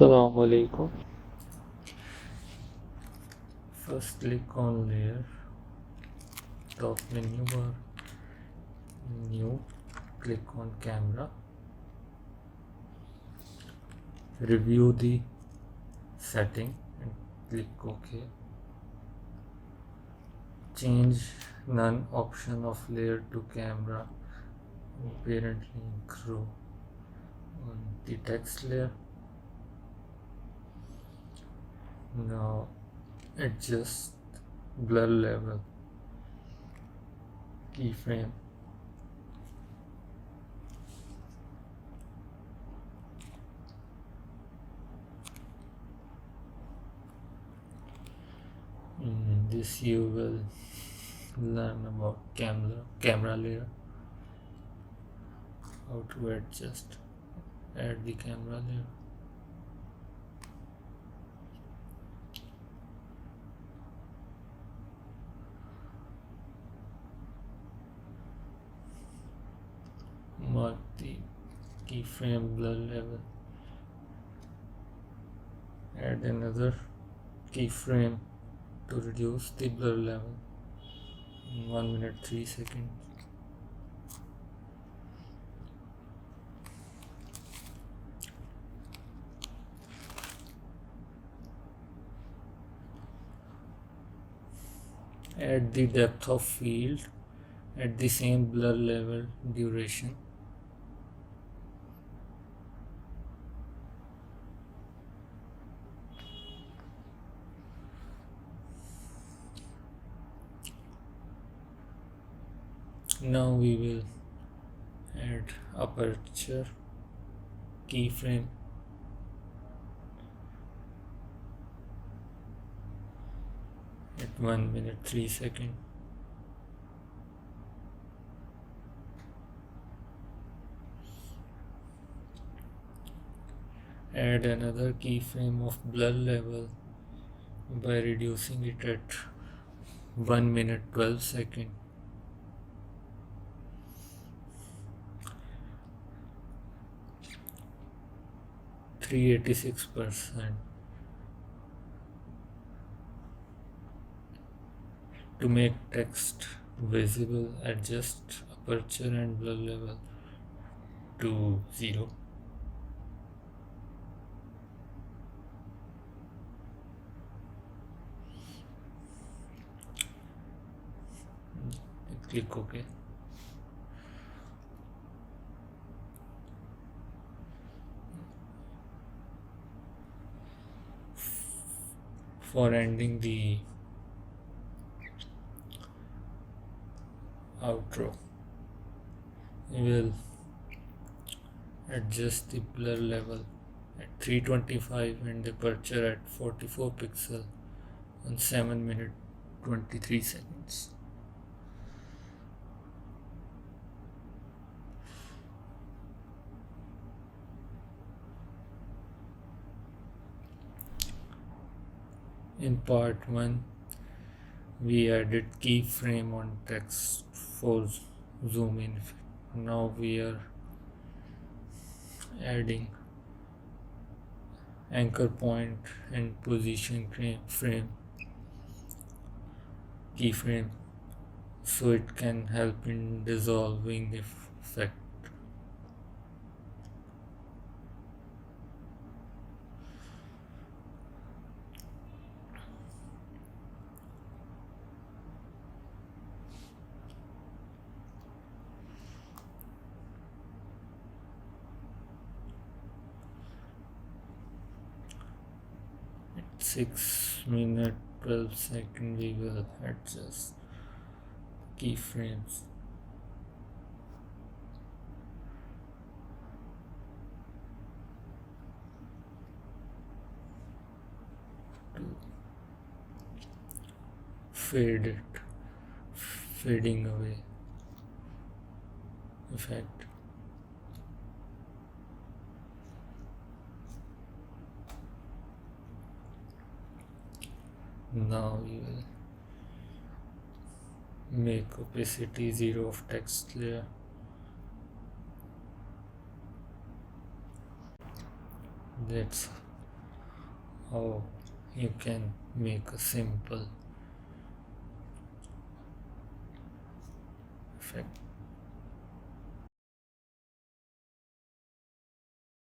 Assalamu alaikum. First click on layer, top menu bar, new, click on camera, review the setting and click OK. Change none option of layer to camera parent link row on the text layer. Now adjust blur level, keyframe, in this you will learn about camera layer, how to adjust, add the camera layer. Mark the keyframe blur level, add another keyframe to reduce the blur level, 1 minute 3 seconds. Add the depth of field at the same blur level duration. Now we will add aperture keyframe, at 1 minute 3 seconds. Add another keyframe of blur level by reducing it at 1 minute 12 seconds. %386. To make text visible, adjust aperture and blur level to 0. Click OK. For ending the outro, we will adjust the blur level at 325 and the aperture at 44 pixel on 7 minute 23 seconds. In part 1, we added keyframe on text for zoom in. Now we are adding anchor point and position frame keyframe so it can help in dissolving the effect. At 6 minute 12 second we will adjust keyframes. To fade it, fading away effect. Now you will make opacity 0 of text layer. That's how you can make a simple effect.